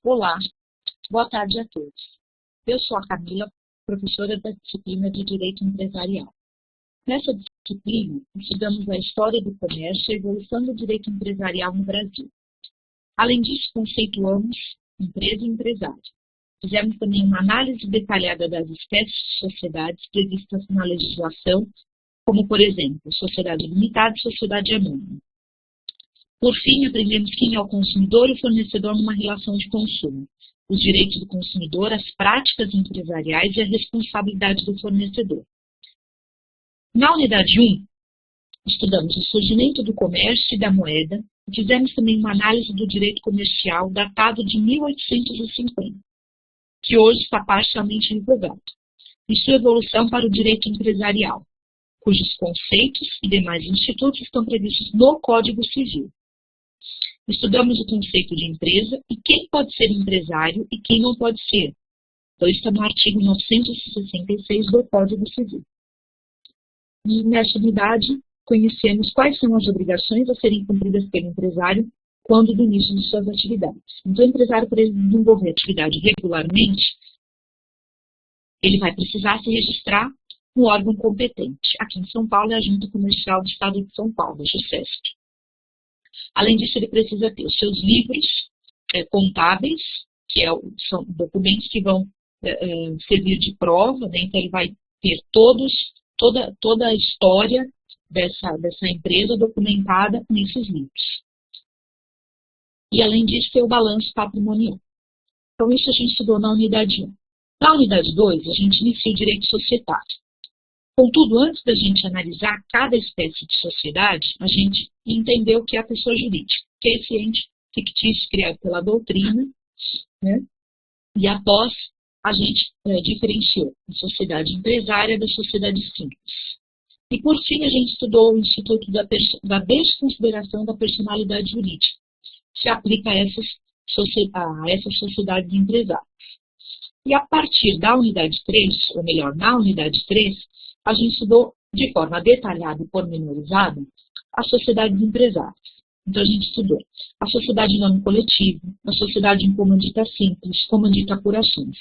Olá, boa tarde a todos. Eu sou a Camila, professora da disciplina de Direito Empresarial. Nessa disciplina, estudamos a história do comércio e a evolução do direito empresarial no Brasil. Além disso, conceituamos empresa e empresário. Fizemos também uma análise detalhada das espécies de sociedades previstas na legislação, como, por exemplo, sociedade limitada e sociedade anônima. Por fim, aprendemos quem é o consumidor e o fornecedor numa relação de consumo, os direitos do consumidor, as práticas empresariais e a responsabilidade do fornecedor. Na unidade 1, estudamos o surgimento do comércio e da moeda e fizemos também uma análise do direito comercial datado de 1850, que hoje está parcialmente revogado, e sua evolução para o direito empresarial, cujos conceitos e demais institutos estão previstos no Código Civil. Estudamos o conceito de empresa e quem pode ser empresário e quem não pode ser. Então, isso está no artigo 966 do Código Civil. E nessa unidade, conhecemos quais são as obrigações a serem cumpridas pelo empresário quando do início de suas atividades. Então, o empresário, para ele desenvolver a atividade regularmente, ele vai precisar se registrar no órgão competente. Aqui em São Paulo é a Junta Comercial do Estado de São Paulo, a JUSESP. Além disso, ele precisa ter os seus livros contábeis, que são documentos que vão servir de prova, né? Então ele vai ter toda a história dessa empresa documentada nesses livros. E além disso, ter o balanço patrimonial. Então isso a gente estudou na unidade 1. Na unidade 2, a gente inicia o direito societário. Contudo, antes da gente analisar cada espécie de sociedade, a gente entendeu o que é a pessoa jurídica, que é esse ente fictício criado pela doutrina, né? E após, a gente diferenciou a sociedade empresária da sociedade simples. E por fim, a gente estudou o Instituto da Desconsideração da Personalidade Jurídica, que se aplica a essas sociedades empresárias. E a partir da unidade 3, ou melhor, na unidade 3, a gente estudou de forma detalhada e pormenorizada as sociedades empresárias. Então, a gente estudou a sociedade em nome coletivo, a sociedade em comandita simples, comandita por ações.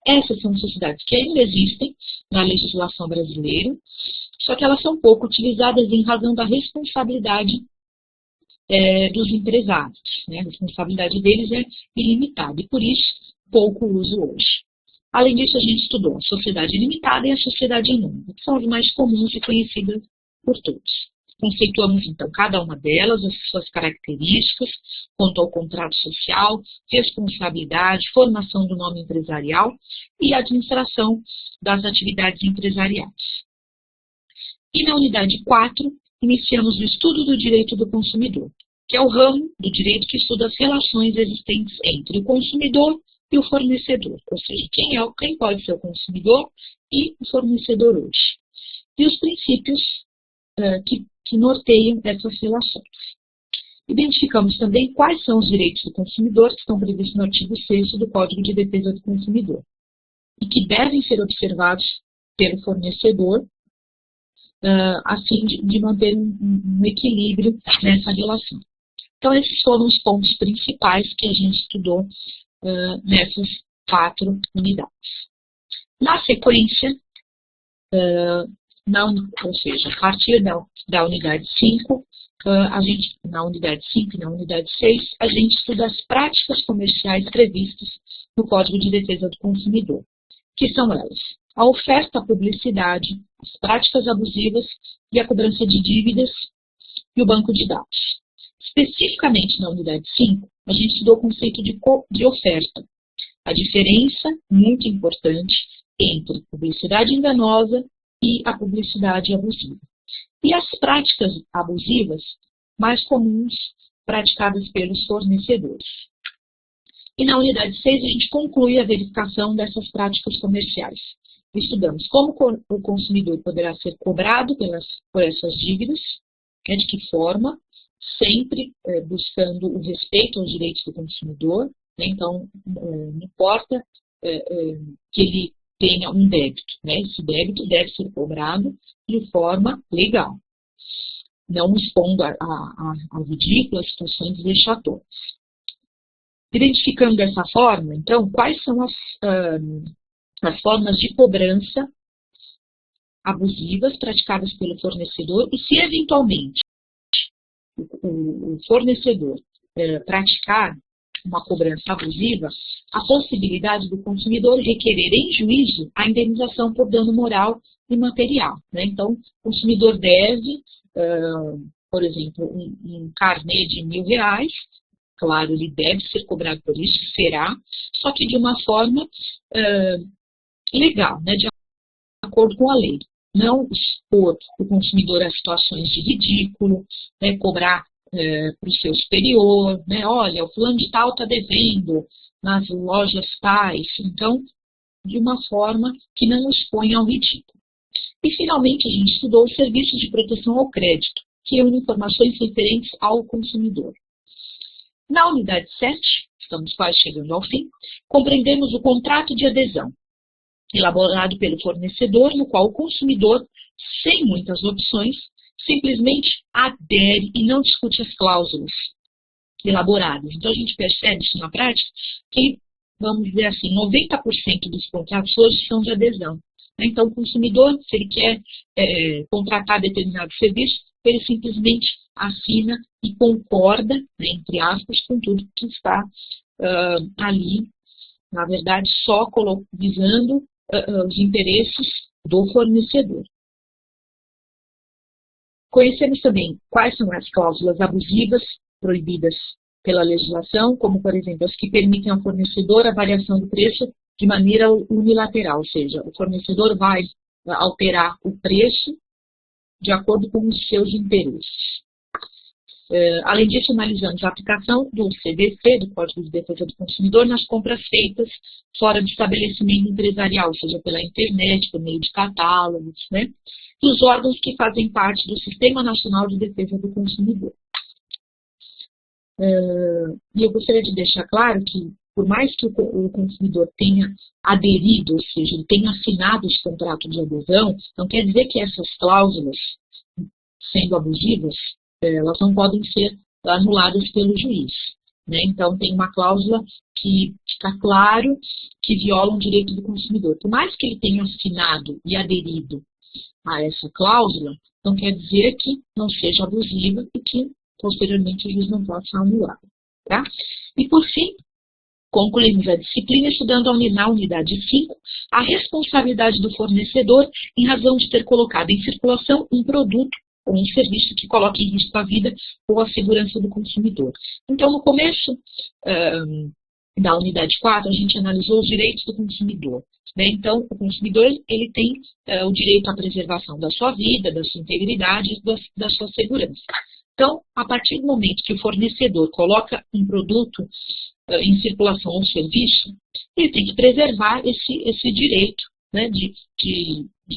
Essas são sociedades que ainda existem na legislação brasileira, só que elas são pouco utilizadas em razão da responsabilidade dos empresários, né? A responsabilidade deles é ilimitada e, por isso, pouco uso hoje. Além disso, a gente estudou a sociedade limitada e a sociedade anônima, que são as mais comuns e conhecidas por todos. Conceituamos, então, cada uma delas, as suas características, quanto ao contrato social, responsabilidade, formação do nome empresarial e administração das atividades empresariais. E na unidade 4, iniciamos o estudo do direito do consumidor, que é o ramo do direito que estuda as relações existentes entre o consumidor e o fornecedor, ou seja, quem pode ser o consumidor e o fornecedor hoje. E os princípios que norteiam essas relações. Identificamos também quais são os direitos do consumidor que estão previstos no artigo 6º do Código de Defesa do Consumidor e que devem ser observados pelo fornecedor a fim de manter um equilíbrio nessa relação. Então, esses foram os pontos principais que a gente estudou nessas 4 unidades. Na sequência, ou seja, a partir da unidade 5, na unidade 5 e na unidade 6, a gente estuda as práticas comerciais previstas no Código de Defesa do Consumidor, que são elas: a oferta, a publicidade, as práticas abusivas e a cobrança de dívidas e o banco de dados. Especificamente na unidade 5, a gente estudou o conceito de oferta, a diferença muito importante entre publicidade enganosa e a publicidade abusiva. E as práticas abusivas mais comuns praticadas pelos fornecedores. E na unidade 6, a gente conclui a verificação dessas práticas comerciais. Estudamos como o consumidor poderá ser cobrado por essas dívidas, de que forma, sempre buscando o respeito aos direitos do consumidor, né? Então, não importa que ele tenha um débito, né? Esse débito deve ser cobrado de forma legal, não expondo a ridículas situações vexatórias. Identificando dessa forma, então, quais são as formas de cobrança abusivas praticadas pelo fornecedor e se eventualmente o fornecedor praticar uma cobrança abusiva, a possibilidade do consumidor requerer em juízo a indenização por dano moral e material, né? Então, o consumidor deve, por exemplo, um carnê de R$1.000, claro, ele deve ser cobrado por isso, será, só que de uma forma legal, né? De acordo com a lei. Não expor o consumidor a situações de ridículo, né? Cobrar para o seu superior, né? Olha, o fulano de tal está devendo nas lojas tais. Então, de uma forma que não exponha ao ridículo. E, finalmente, a gente estudou os serviços de proteção ao crédito, que reúnem informações referentes ao consumidor. Na unidade 7, estamos quase chegando ao fim, compreendemos o contrato de adesão, elaborado pelo fornecedor, no qual o consumidor, sem muitas opções, simplesmente adere e não discute as cláusulas elaboradas. Então, a gente percebe isso na prática, que, vamos dizer assim, 90% dos contratos hoje são de adesão. Então, o consumidor, se ele quer contratar determinado serviço, ele simplesmente assina e concorda, né, entre aspas, com tudo que está ali, na verdade, só visando os interesses do fornecedor. Conhecemos também quais são as cláusulas abusivas proibidas pela legislação, como, por exemplo, as que permitem ao fornecedor a variação do preço de maneira unilateral, ou seja, o fornecedor vai alterar o preço de acordo com os seus interesses. Além disso, analisamos a aplicação do CDC, do Código de Defesa do Consumidor, nas compras feitas fora do estabelecimento empresarial, ou seja, pela internet, por meio de catálogos, né? E os órgãos que fazem parte do Sistema Nacional de Defesa do Consumidor. E eu gostaria de deixar claro que, por mais que o consumidor tenha aderido, ou seja, ele tenha assinado esse contrato de adesão, não quer dizer que essas cláusulas, sendo abusivas, elas não podem ser anuladas pelo juiz, né? Então, tem uma cláusula que fica claro que viola um direito do consumidor. Por mais que ele tenha assinado e aderido a essa cláusula, não quer dizer que não seja abusiva e que, posteriormente, o juiz não possa anular. Tá? E, por fim, concluímos a disciplina estudando na unidade 5 a responsabilidade do fornecedor em razão de ter colocado em circulação um produto ou um serviço que coloque em risco a vida ou a segurança do consumidor. Então, no começo da unidade 4, a gente analisou os direitos do consumidor, né? Então, o consumidor ele tem o direito à preservação da sua vida, da sua integridade e da sua segurança. Então, a partir do momento que o fornecedor coloca um produto em circulação ou serviço, ele tem que preservar esse direito, né, de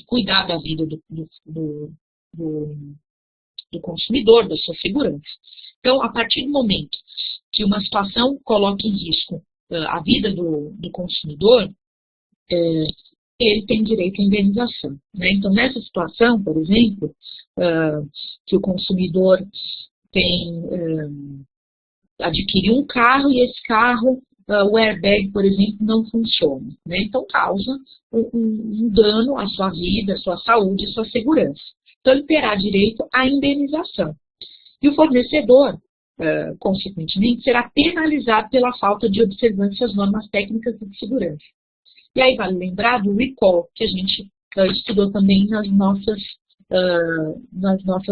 cuidar da vida do consumidor, da sua segurança. Então, a partir do momento que uma situação coloca em risco a vida do consumidor, ele tem direito à indenização, né? Então, nessa situação, por exemplo, que o consumidor adquire um carro e esse carro, o airbag, por exemplo, não funciona, né? Então, causa um dano à sua vida, à sua saúde, à sua segurança. Então, ele terá direito à indenização. E o fornecedor, consequentemente, será penalizado pela falta de observância às normas técnicas de segurança. E aí vale lembrar do recall, que a gente estudou também nas nossas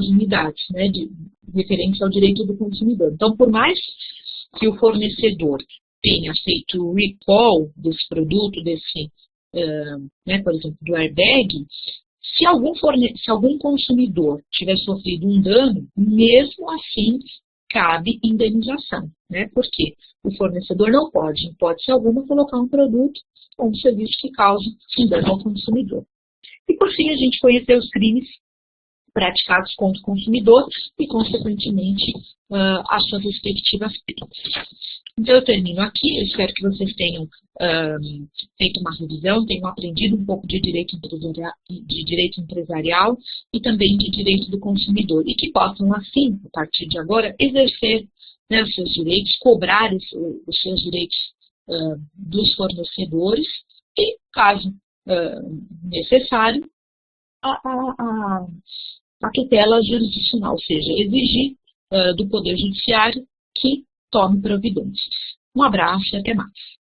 unidades, né, referentes ao direito do consumidor. Então, por mais que o fornecedor tenha feito o recall desse produto, né, por exemplo, do airbag, se algum consumidor tiver sofrido um dano, mesmo assim, cabe indenização, né? Porque o fornecedor não pode, em hipótese alguma, colocar um produto ou um serviço que cause um dano ao consumidor. E, por fim, a gente conheceu os crimes praticados contra o consumidor e, consequentemente, as suas respectivas penas. Então, eu termino aqui. Eu espero que vocês tenham feito uma revisão, tenham aprendido um pouco de direito empresarial e também de direito do consumidor. E que possam, assim, a partir de agora, exercer né, os seus direitos, cobrar os seus direitos dos fornecedores e, caso necessário, a tutela jurisdicional, ou seja, exigir do Poder Judiciário que tome providências. Um abraço e até mais.